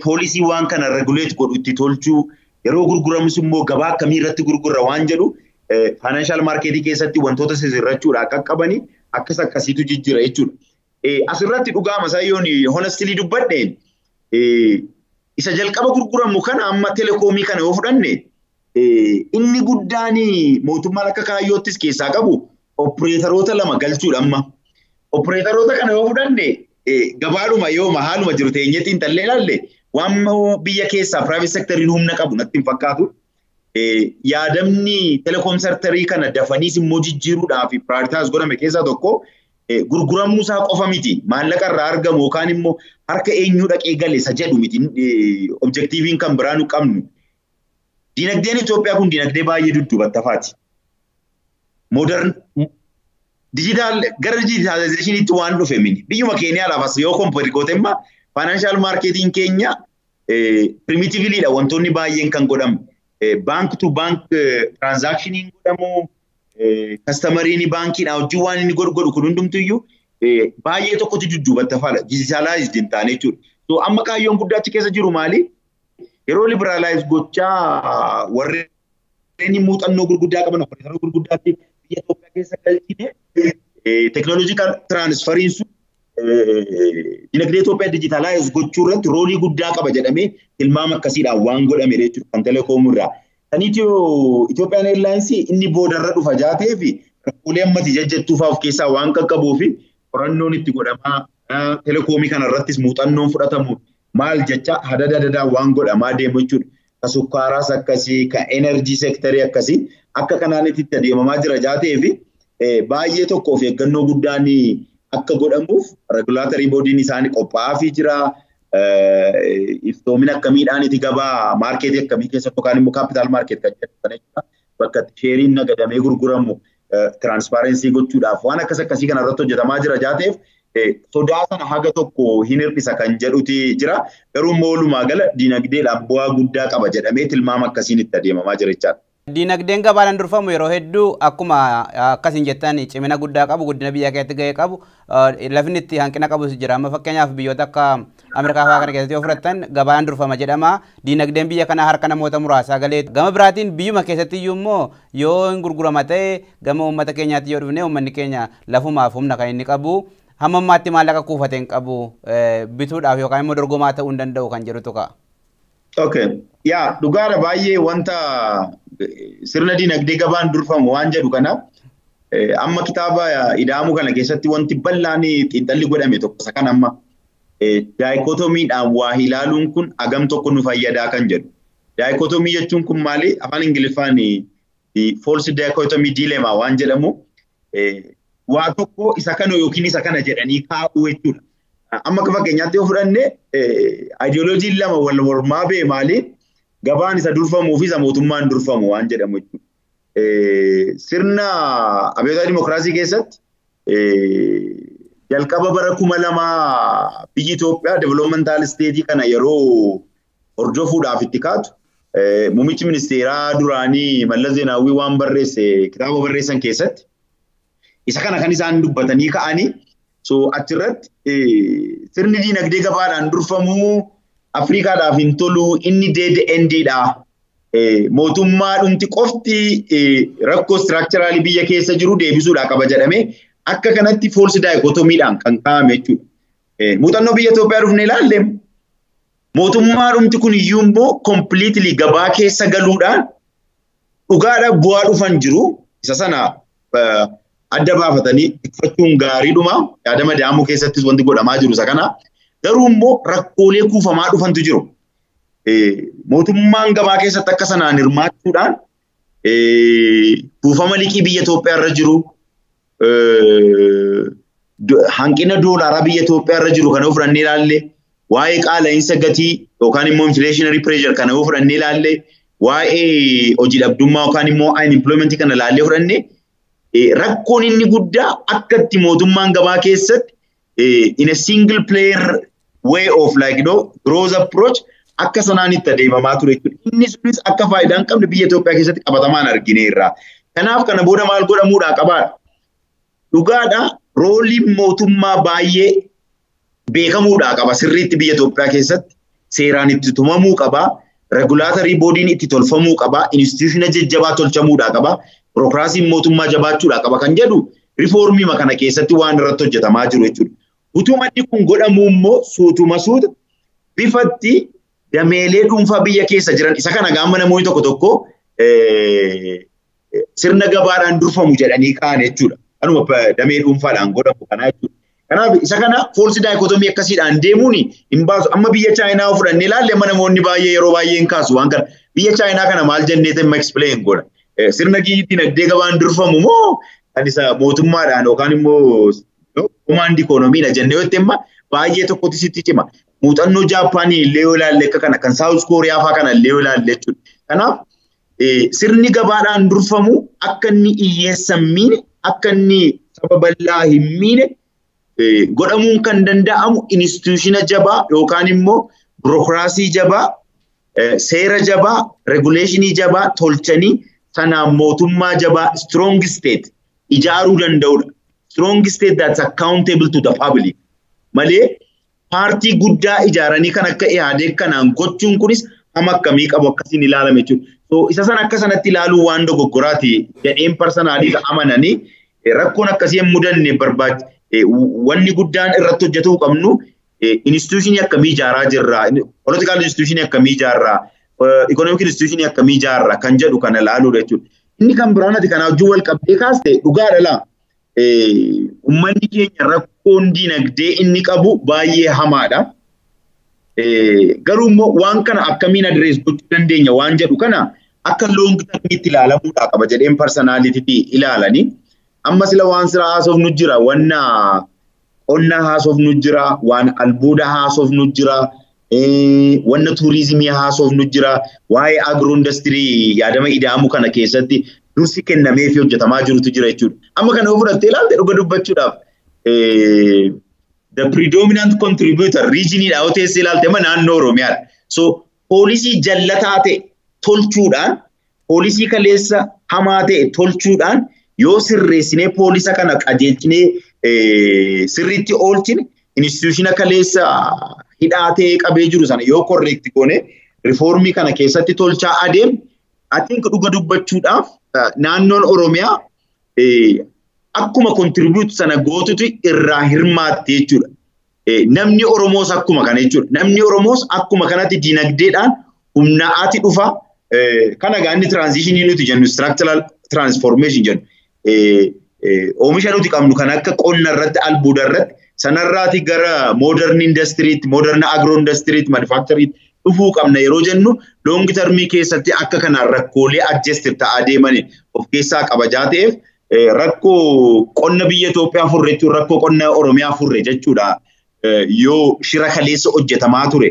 poolisii waan kana reguleet godhu itti tolchuu yeroo gurguramus immoo gabaa akkamii irratti gurgurra waan jedhu financial marketii keessatti wantoota sirrachuudhaan qaqqabanii akkas akkasiitu jijjiira jechuudha. Asirratti dhugaa masayyoon honestly dubbadhe isa jalqaba gurguramu kana amma telekoomii kana yoo fudhanne inni guddaan mootummaan akka kaayyoottis keessaa qabu opereetaroota lama galchuudha amma. Opereetaroota kana yoo fudhanne gabaadhuma yooma haaluma jiru teenyetti hin tallee ilaalle waan biyya keessaa private sectoriin humna qabu natti hin fakkaatu. Yaadamni telekoom sektarii kana dafaniis immoo jijjiiruudhaaf prioritize godhame keessaa tokko gurguramuu isaa qofa miti. Maallaqa irraa argamu yookaan immoo harka eenyuu dhaqee gale isa jedhu miti. Objektiiviin kan biraa nu qabnu. Diinagdeen Itoophiyaa kun diinagdee baay'ee dudduubattafaati. Modern gara digitalizationitti waan dhufe mini. Biyyuma Keeniyaadhaaf as yoo kompiri gootemma financial marketing keenya primitivelyidha wantoonni baay'een kan godhamu. Bank to bank transactioning godhamu. Kastamariin baankiidhaan hojii waan inni godhu kun hundumtuyyuu baay'ee tokkotti dudduubattafaadha. Digitalized hin taane jechuudha. So amma kaayyoon guddaatti keessa jiru maali? Yeroo liberalize gochaa warreen muuxannoo gurguddaa qaban opereetaroo gurguddaatti biyya Itoophiyaa keessa galchine teknooloojiikaal tiraansfariin sun dinagdee Itoophiyaa digitalize gochuu irratti roolii guddaa qaba jedhamee tilmaama akkasiidhaan waan godhame jechuudha kan telekoomurraa. Kan Itoophiyaan Airlines inni boodarra dhufa jaatee fi rakkoolee ammatti jajjattuufaa of keessaa waan qaqqabuu fi qorannoon itti godhamaa telekoomii kana irrattis muuxannoon fudhatamu maal jecha hadada waan godhamaa deemu jechuudha. Ka sukkaaraas akkasii, ka enerjii sektarii akkasii akka kanaan itti adeemamaa jira jaatee fi baay'ee tokko of eeggannoo guddaan akka godhamuuf regulaatorii boodiin isaanii qophaa'aa jira. Iftoomina akkamiidhaan itti gabaa maarkeetii akkamii keessatti yookaan immoo kaapitaal maarkeet kan jedhamu bakka sheeriin nagadamee gurguramu tiraanspaarensii gochuudhaaf waan akkasii kana irratti hojjetamaa jira jaateef sodaa sana haga tokko hin hir'isa kan jedhuti jira. Garuu immoo walumaa gala diinagdeedhaan bu'aa guddaa qaba jedhamee tilmaama akkasiin itti adeemamaa jira jechaadha. Diinagdeen gabaadhaan durfamu yeroo hedduu akkuma akkasiin jettan cimina guddaa qabu guddina biyya keessatti gahee qabu lafni itti hanqina qabus jira. Amma fakkeenyaaf biyyoota akka Ameerikaa fa'aa kana keessatti yoo fudhattan gabaadhaan durfama jedhama. Diinagdeen biyya kanaa harka namoota muraasaa galee gama biraatiin biyyuma keessatti iyyuu immoo yoo hin gurgurama ta'e gama uummata keenyaatti yoo dhufne uummanni keenya lafumaaf humna kan inni qabu hamma ammaatti maallaqa kuufatee hin qabu bituudhaaf yookaan immoo dorgomaa ta'uu hin danda'u kan jedhutu ka'a. Okay. Yaa dhugaadha baay'ee wanta sirna diinagdee gabaan durfamu waan jedhu kana amma kitaaba ida'amu kana keessatti wanti bal'aan xiinxalli godhame tokko isa kan amma daayikootomiidhaan waa ilaaluun kun agam tokko nu fayyadaa kan jedhu. Daayikootomii jechuun kun maali? Afaan Ingiliffaan false dichotomy dilemma waan jedhamu waa tokko isa kana yookiin isa kana jedhanii kaa'uu jechuudha. Amma akka fakkeenyaatti yoo fudhanne ideoloojiin lama wal mormaa ba'e maali? Gabaan isa durfamuu fi isa mootummaan durfamu waan jedhamu jechuudha. Sirna abiyyoota dimokiraasii keessatti jalqaba bara 2000 biyyi Itoophiyaa developmental state kana yeroo hordofuudhaaf itti kaatu muummichi ministeeraa duraanii Mallas Zeenaawwii waan barreesse kitaaba barreessan keessatti isa kana kan isaan dubbatanii ka'anii so achirratti sirni diinagdee gabaadhaan durfamuu Afrikaadhaaf hin tolu inni dead endidha. Mootummaa dhumti qofti rakkoo structurally biyya keessa jiru deebisuudhaa qaba jedhamee akka kanatti false dichotomiidhaan kan kaa'ame jechuudha. Muuxannoo biyya Itoophiyaa dhufne ilaalle mootummaa dhumti kun iyyuu immoo completely gabaa keessa galuudhaan dhugaadha bu'aa dhufan jiru isa sana adda baafatanii tikfachuun gaariidhuma yaadama daamuu keessattis wanti godhamaa jiru isa kana garuu immoo rakkoolee kuufamaa dhufantu jiru. Mootummaan gabaa keessatti akka sanaan hirmaachuudhaan kuufama liqii biyya Itoophiyaa irra jiru hanqina doolaaraa biyya Itoophiyaa irra jiru kana fudhannee ilaalle waa'ee qaala'insa gatii yookaan immoo inflationary pressure kana fudhannee ilaalle waa'ee hojii dhabdummaa yookaan immoo unemployment kana ilaallee fudhannee rakkoon inni guddaa akka itti mootummaan gabaa keessatti in a single player way of like growth approach akka sanaan itti adeemamaa ture jechuudha. Inni sunis akka faayidaa hin qabne biyya Itoophiyaa keessatti qabatamaan argineerra. Kanaaf kana booda maal godhamuudha qabaadha. Dhugaadha rooliin mootummaa baay'ee beekamuudha qaba sirriitti biyya Itoophiyaa keessatti seeraan itti tumamuu qaba. Regulatory body'n itti tolfamuu qaba. Institutiona jajjabaa tolchamuudha qaba. Burokraasiin mootummaa jabaachuudha qaba kan jedhu rifoormii kana keessatti waan irratti hojjetamaa jiru jechuudha. Utumanni kun godhamu immoo suutuma suuta bifatti dameelee dhuunfaa biyya keessa jiran isa kana gaama namoonni tokko tokko sirna gabaadhaan durfamu jedhanii kaan jechuudha. Anuma damee dhuunfaadhaan godhamu kana jechuudha. Kanaaf isa kana false dichotomy akkasiidhaan deemuun hin baasu. Amma biyya Chaayinaa fudhannee ilaalle amma namoonni baay'ee yeroo baay'ee hin kaasu waan kana. Biyya Chaayinaa kana maal jenneetii amma explain godha. Sirna diinagdee gabaan durfamu moo kan isa mootummaadhaan yookaan immoo command economy jennee yoo ta'e baay'ee tokkotti sitti cima. Muuxannoo Jaapaanii illee yoo ilaalle akka kana kan South Korea fa'aa kana illee yoo ilaalle jechuudha. Kanaaf sirni gabaadhaan durfamu akka inni hiyyeessa hin miine akka inni saba bal'aa hin miine godhamuun kan danda'amu institutiona jabaa yookaan immoo burokraasii jabaa seera jabaa regulationii jabaa tolchanii sanaan mootummaa jabaa strong state ijaaruu danda'udha. Strong state that's accountable to the public. Malee paartii guddaa ijaaranii kan akka yaadee kanaan gochuun kunis hamma akkamii qabu akkasiin ilaalame jechuudha. So isa sana akka sanatti ilaaluu waan dogoggoraati jedheen personaalii amananii rakkoon akkasii hin mudanne barbaachisa. Wanni guddaan irratti hojjetuu qabnu institutionii akkamii ijaaraa jirra, political institutionii akkamii ijaarraa, economic institutionii akkamii ijaarraa kan jedhu kana ilaaluudha jechuudha. Inni kan biraanati kana wajjin wal qabdee kaaste dhugaadha laa. Uummanni keenya rakkoon diinagdee inni qabu baay'ee hamaadha. Garuu immoo waan kana akkamiin adrees gochuu dandeenya waan jedhu kana akka long termiitti ilaalamuudha qaba jedheen personality ilaalanii. Amma sila waan sira haasofnu jira, wanna qonna haasofnu jira, waan albuuda haasofnu jira, wanna turizimii haasofnu jira, waa'ee agro industry yaadama ida'amu kana keessatti dursi kennamee fi hojjetamaa jirutu jira jechuudha. Amma kana yoo fudhattee ilaalte dhuga dubbachuudhaaf the predominant contributor regionidha yoo teessee ilaalte amma naannoo Oromiyaadha. So poolisii jallataa ta'e tolchuudhaan, poolisii kaleessa hamaa ta'e tolchuudhaan yoo sirreessinee poolisa kana qajeelchinee sirriitti oolchine institutiona kaleessa hidhaatee qabee jiru sana yoo korreekti goone rifoormii kana keessatti tolchaa adeem I think dhuga dubbachuudhaaf naannoon Oromiyaa akkuma contribute sana gootutu irraa hirmaatti jechuudha. Namni Oromoos akkuma kana jechuudha. Namni Oromoos akkuma kanatti diinagdeedhaan humnaa'aati dhufa. Kana gaanni transitionii nuti jennu structural transformation jennu. Oomisha nuti qabnu kan akka qonna irratti albuuda irratti sanarraati gara modern industryitti modern agro industryitti manufacturing'itti dhufuu qabna yeroo jennu long termii keessatti akka kanaan rakkoolee adjusted ta'aa deemanii of keessaa qabajaa ta'eef rakkoo qonna biyya Itoophiyaa furre jechuun rakkoo qonna Oromiyaa furre jechuudha. Yoo shira kaleessa hojjetamaa ture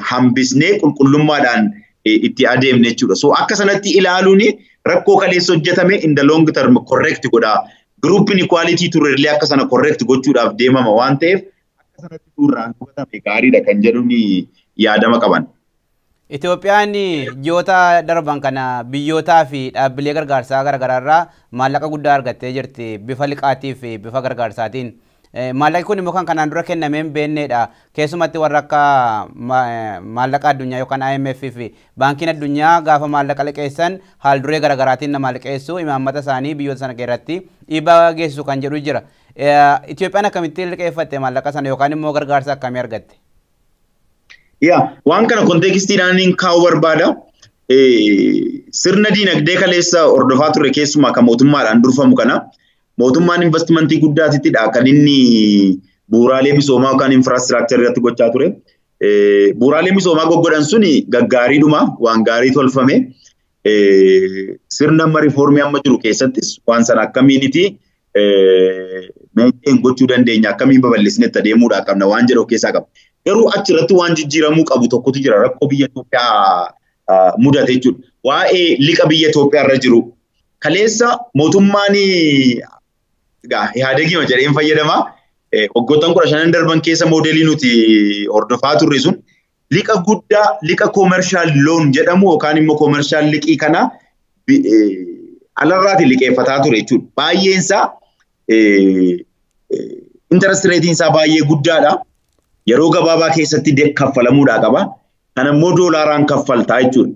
hambisnee qulqullummaadhaan itti adeemne jechuudha. So akka sanatti ilaaluun rakkoo kaleessa hojjetame in the long term correct godha. Group inequality turreellee akka sana correct gochuudhaaf deemama waan ta'eef akka sanatti turraan hubatame gaariidha kan jedhuun yaadama qaban. Itoophiyaan biyyoota darban kana biyyootaa fi dhaabbilee gargaarsaa garaagaraarraa maallaqa guddaa argattee jirti bifa liqaatii fi bifa gargaarsaatiin. Maallaqi kun immoo kan kanaan dura kennameen beeknedha. Keessumatti warra akka maallaqa addunyaa yookaan IMF fi baankiin addunyaa gaafa maallaqa liqeessan haal duree garaagaraatiin nama liqeessu imaammata isaanii biyyoota sana keessatti dhiibbaa geessisu kan jedhu jira. Itoophiyaan akkamitti liqeeffatte maallaqa sana yookaan immoo gargaarsa akkamii argatte? Waan kana konteekstiidhaan kaa'uu barbaada. Sirna diinagdee kaleessa hordofaa ture keessumaa kan mootummaadhaan durfamu kana. Mootummaan investimentii guddaatittidha kan inni bu'uuraalee misoomaa yookaan infraastiraakcharii irratti gochaa ture. Bu'uuraalee misoomaa goggodhan suni gaggaariidhuma waan gaarii tolfame. Sirna amma rifoormii amma jiru keessattis waan sana akkamiiniti meeshaaleen gochuu dandeenya akkamiin babal'isnetti adeemuudhaa qabna waan jedhu keessaa qaba. Garuu achirratti waan jijjiiramuu qabu tokkotu jira rakkoo biyya Itoophiyaa mudate jechuudha. Waa'ee liqa biyya Itoophiyaa irra jiru. Kaleessa mootummaan yaadagima jedheen fayyadama. waggoottan 15 darban keessa moodelii nuti hordofaa turre sun liqa guddaa liqa commercial loan jedhamu yookaan immoo commercial liqii kana alarraati liqeeffataa ture jechuudha. Baay'een isaa interest rate isaa baay'ee guddaadha. Yeroo gabaabaa keessatti kaffalamuudhaa qaba. Kana immoo doolaaraan kaffaltaa jechuudha.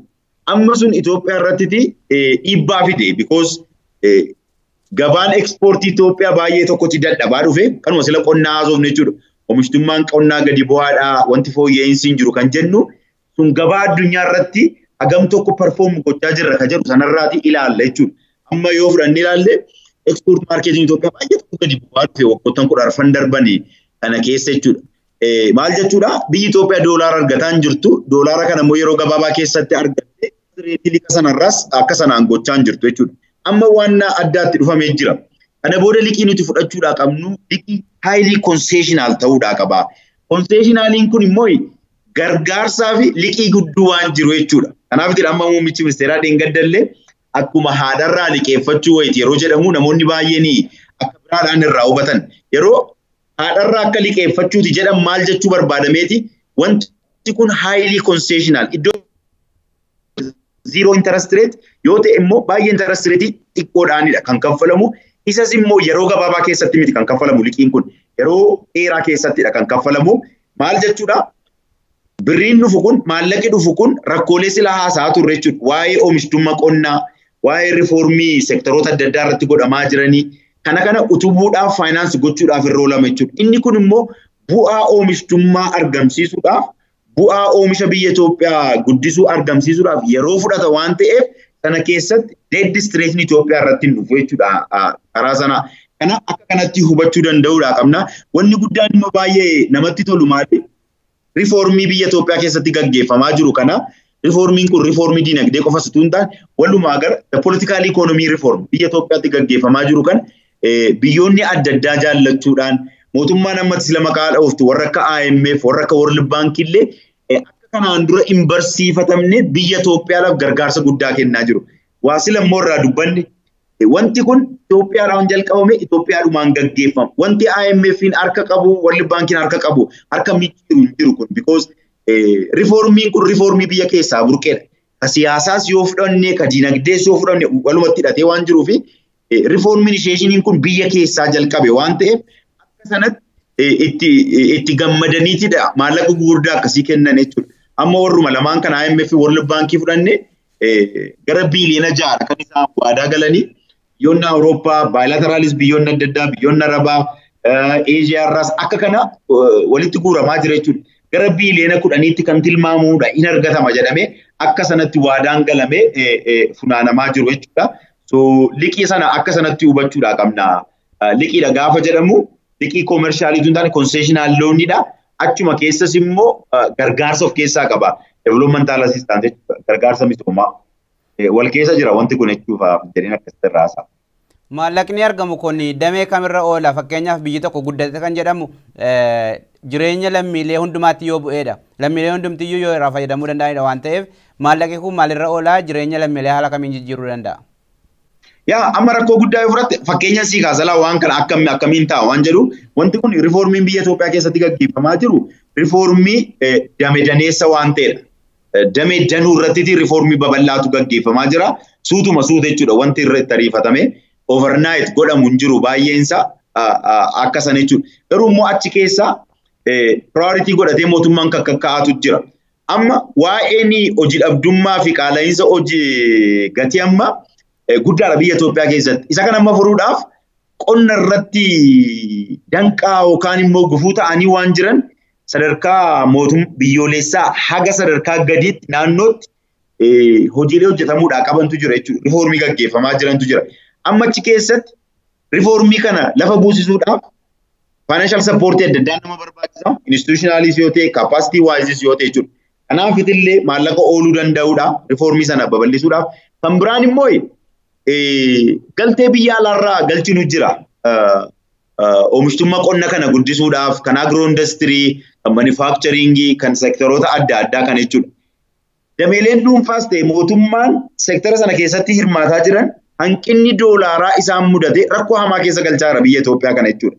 Amma sun Itoophiyaa irratti dhiibbaa fide because gabaan ekspoortii Itoophiyaa baay'ee tokkotti dadhabaa dhufe kanuma sila qonnaa haasofne jechuudha. Oomishtummaan qonnaa gadi bu'aadhaa wanti fooyya'insi hin jiru kan jennu sun gabaa addunyaa irratti hagam tokko perform gochaa jirra kan jedhu sanarraati ilaalla jechuudha. Amma yoo fudhannee ilaalle export marketing Itoophiyaa baay'ee tokko gadi bu'aa dhufe waggoottan 10 darbanii kana keessa jechuudha. Maal jechuudha biyyi Itoophiyaa doolaara argataa hin jirtu doolaara kana immoo yeroo gabaabaa keessatti argatte reetii liqa sanarraas akka sanaan gochaa hin jirtu jechuudha. Amma waan addaatti dhufamee jira. Kana booda liqii nuti fudhachuudhaa qabnu liqii highly concessional ta'uudhaa qaba. Concessionaliin kun immoo gargaarsaa fi liqii gudduu waan jiru jechuudha. Kanaaf jedha amma muummichi ministeeraa Dinagdee akkuma haadharraa liqeeffachuu wayiiti yeroo jedhamu namoonni baay'een akka biraadhaan irraa hubatan. Yeroo haadharraa akka liqeeffachuuti jedhan maal jechuu barbaadameeti wanti kun highly concessional iddoo zero interest rate yoo ta'e immoo baay'ee interest rate xiqqoodhaanidha kan kaffalamu. Isas immoo yeroo gabaabaa keessatti miti kan kaffalamu liqiin kun yeroo dheeraa keessattidha kan kaffalamu. Maal jechuudha? Birriin dhufu kun maallaqi dhufu kun rakkoolee silaa haasaa turre jechuudha. Waa'ee oomishtummaa qonnaa, waa'ee rifoormii sektoroota adda addaa irratti godhamaa jiranii kana utubuudhaaf faayinaansi gochuudhaaf irra oolama jechuudha. Inni kun immoo bu'aa oomishtummaa argamsiisuudhaaf bu'aa oomisha biyya Itoophiyaa guddisuu argamsiisuudhaaf yeroo fudhata waan ta'eef sana keessatti debt distress Itoophiyaa irratti hin dhufu jechuudha karaa sana. Kana akka kanatti hubachuu danda'uudha qabna. Wanni guddaan immoo baay'ee namatti tolu maali? Rifoormii biyya Itoophiyaa keessatti gaggeeffamaa jiru kana rifoormiin kun rifoormii diinagdee qofa osoo hin taane walumaa gala political economy reform biyya Itoophiyaatti gaggeeffamaa jiru kan biyyoonni adda addaa jaallachuudhaan mootummaan ammatti sila maqaa dhooftu warra akka IMF warra akka World Bank illee akka kanaan dura hin barsiifatamne biyya Itoophiyaadhaaf gargaarsa guddaa kennaa jiru. Waa sila immoo irraa dubbanne wanti kun Itoophiyaadhaan jalqabame Itoophiyaadhumaan gaggeeffama. Wanti IMF'n harka qabu World Bank'n harka qabu harka micciiru hin jiru kun because rifoormiin kun rifoormii biyya keessaa burqeedha. Ka siyaasaas yoo fudhanne ka diinagdees yoo fudhanne walumatti hidhatee waan jiruufi rifoormiin kun biyya keessaa jalqabe waan ta'eef akka sanatti itti gammadaniitidha maallaqa gurguddaa akkasii kennan jechuudha. Amma warruma lamaan kan IMF World Bankii fudhanne gara biiliyoona 6 kan isaan waadaa galanii biyyoonni Awurooppaa bilateraalis biyyoonni adda addaa biyyoonni Arabaa Eeshiyaa irraas akka kana walitti guuramaa jira jechuudha. Gara biiliyoona 10tti kan tilmaamuudha in argatama jedhamee akka sanatti waadaan galamee funaanamaa jiru jechuudha. So liqii sana akka sanatti hubachuudhaa qabna. Liqiidha gaafa jedhamu liqii koomershaalii tun taane concessional loanidha. Achuma keessas immoo gargaarsa of keessaa qaba. Developmental assistance gargaarsa misoomaa. Wal keessa jira wanti kun jechuudha jedheen akkasitti irraasa. Maallaqni argamu kun damee kamirra oola fakkeenyaaf biyyi tokko guddate kan jedhamu jireenya lammiilee hundumaatti yoo bu'eedha. Lammiilee hundumtiyyuu yoo irraa fayyadamuu danda'anidha waan ta'eef maallaqni kun maalirra oola jireenya lammiilee haala kamiin jijjiiruu danda'a? Yaa amma rakkoo guddaa yoo fudhatte fakkeenya sii kaasalaa waan kana akkamiin ta'a waan jedhu wanti kun rifoormiin biyya Itoophiyaa keessatti gaggeeffamaa jiru rifoormii damedaneessa waan ta'edha. Damee danuu irratti rifoormii babal'aatu gaggeeffamaa jira. Suutuma suuta jechuudha wanti irratti ariifatame overnight godhamu hin jiru baay'eensa akka sana jechuudha. Garuu immoo achi keessaa priority godhatee mootummaan kakka'aatu jira. Amma waa'een hojii dhabdummaa fi qaala'insa hojii gatii amma guddaadha biyya Itoophiyaa keessatti. Isa kana amma furuudhaaf qonna irratti danqaa yookaan immoo gufuu ta'anii waan jiran sadarkaa biyyoolessaa haga sadarkaa gadiitti naannootti hojiilee hojjetamuudhaa qabantu jira jechuudha. Rifoormii gaggeeffamaa jirantu jira. Amma achi keessatti rifoormii kana lafa buusisuudhaaf financial support adda addaa nama barbaachisa. Institutionalis yoo ta'e capacity wise yoo ta'e jechuudha. Kanaaf illee maallaqa ooluu danda'uudha rifoormii sana babal'isuudhaaf. Kan biraan immoo galtee biyya alaarraa galchinu jira. Oomishtummaa qonna kana guddisuudhaaf kan agro industirii, kan manufacturingii, kan sektoroota adda addaa kan jechuudha. Dameeleen dhuunfaas ta'e mootummaan sektara sana keessatti hirmaataa jiran hanqinni doolaaraa isaan mudate rakkoo hamaa keessa galchaa jira biyya Itoophiyaa kana jechuudha.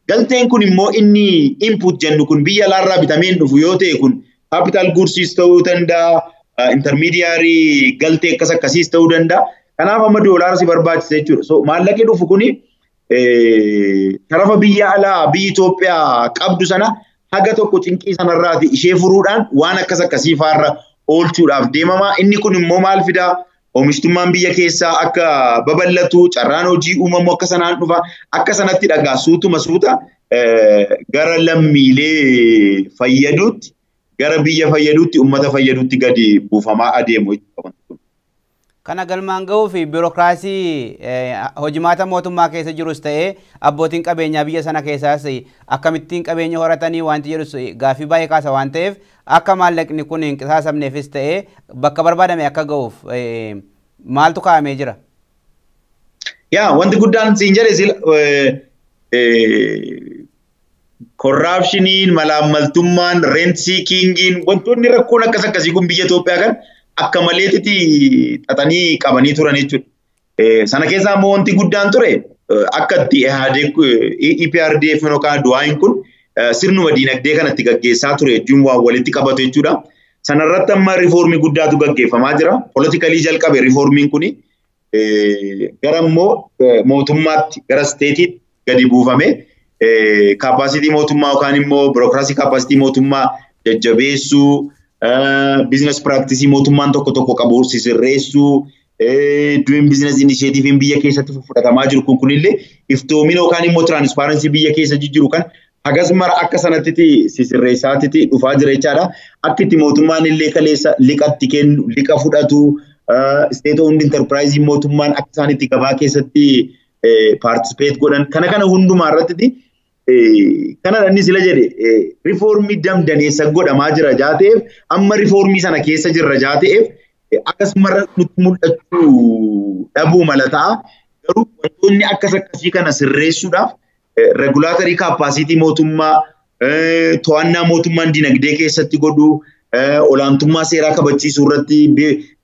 Galteen kun immoo inni input jennu kun biyya alaarraa bitameen dhufu yoo ta'e kun capital goods ta'uu danda'a, intermediary galtee akkasiis ta'uu danda'a. Kanaaf amma doolaara si barbaachisa jechuudha. So maallaqni dhufu kuni tarafa biyya alaa biyya Itoophiyaa qabdu sana haga tokko cinqii sanarraati ishee furuudhaan waan akkasii faarra oolchuudhaaf deemama. Inni kun immoo maal fidaa? Oomishtummaan biyya keessaa akka babal'atu, carraan hojii uumamu akka sanaan dhufa, akka sanatti dhagaa suutuma suuta gara lammiilee fayyaduutti, gara biyya fayyaduutti, uummata fayyaduutti gadi buufamaa adeemu jechuudha. Kana galmaan ga'uu fi biirokraasii hojimaata mootummaa keessa jirus ta'ee abbootiin qabeenyaa biyya sana keessaas akkamittiin qabeenya horatanii wanti jedhus gaaffii baay'ee kaasa waan ta'eef akka maallaqni kun hin qisaasamneefis ta'ee bakka barbaadame akka ga'uuf maaltu kaa'amee jira? Yaa wanti guddaan siin jedhe corruptioniin, malaammaltummaan, rent seekingiin wantoonni rakkoon akkasii kun biyya Itoophiyaa kan akka maleetitti xaxanii qabanii turan jechuudha. Sana keessaa immoo wanti guddaan ture akka itti EPRDF yookaan du'aayin kun sirnuma diinagdee kanatti gaggeessaa ture jechuun waan walitti qabatu jechuudha. Sanarratti amma rifoormii guddaatu gaggeeffamaa jira. Poolitikalii jalqabe rifoormiin kuni gara immoo mootummaatti gara steetiitti gadi buufame kaappaasitii mootummaa yookaan immoo biirokraasii kaappaasitii mootummaa jajjabeessuu, business practice mootummaan tokko qabu sisirreessuu, doing business initiative biyya keessatti fudhatamaa jiru kunillee iftoomina yookaan immoo transparency biyya keessa jijjiiru kan hagas mara akka sanatti sisirreessaatti dhufaa jira jechaadha. Akka itti mootummaan illee kaleessa liqatti kennu, liqa fudhatu, state owned enterprise mootummaan akka isaan itti gabaa keessatti participate godhan kana hundumaa irratti kana inni sila jedhe rifoormii damdaneessa godhamaa jira jaateef amma rifoormii sana keessa jirra jaateef akkasuma nutti mul'achuu dhabuu mala ta'a. Garuu wantoonni akkasii kana sirreessuudhaaf regulaatorii kaappaasitii mootummaa, to'annaa mootummaan diinagdee keessatti godhu, olaantummaa seeraa kabachiisuu irratti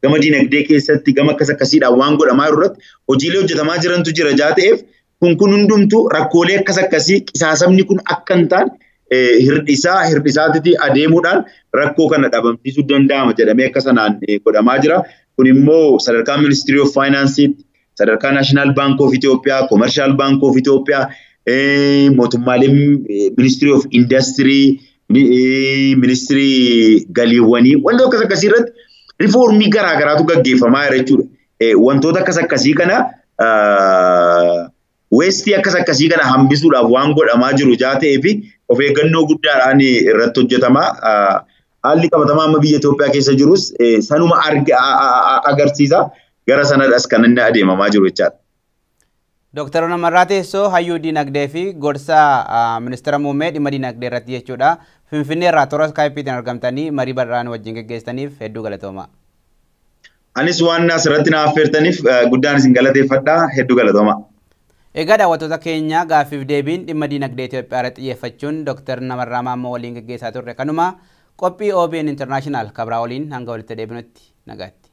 gama diinagdee keessatti gama akkasiidhaan waan godhamaa jiru irratti hojiilee hojjetamaa jirantu jira jaateef kun hundumtu rakkoolee akkasii qisaasamni kun akka hin taane hir'isaatti adeemuudhaan rakkoo kana dhabamsiisuu danda'ama jedhamee akka sanaan godhamaa jira. Kun immoo sadarkaa Ministry of Finance, sadarkaa National Bank of Ethiopia, Commercial Bank of Ethiopia, mootummaaleen Ministry of Industry, Ministry galiiwwanii wantoota akkasii irratti rifoormii garaagaraatu gaggeeffamaa jira jechuudha. Wantoota akkasii kana Westii akkasii kana hambisuudhaaf waan godhamaa jiru jaateef of eeggannoo guddaadhaan irratti hojjetama. Haalli qabatamaa amma biyya Itoophiyaa keessa jirus sanuma agarsiisa. Gara sanadhas kan inni adeemamaa jiru jechaadha. Dr. Namarraa Teessoo hayyuu diinagdee fi gorsaa ministeera muummee dhimma diinagdee irratti jechuudha. Finfinnee irraa toora Skypeetiin argamtanii marii bal'aan wajjin gaggeessaniif hedduu galatooma. Anis waan asirratti na affeertaniif guddaan isin galateeffadha. Hedduu galatooma. Egaa daawwattoota keenya gaaffiif deebiin dhimma diinagdee Itoophiyaa irratti xiyyeeffachuun Dr. Namarraa Maammoo waliin gaggeessaa turre. Kanuma qophii OBN International kabraa waliin hanga walitti deebinutti nagaatti.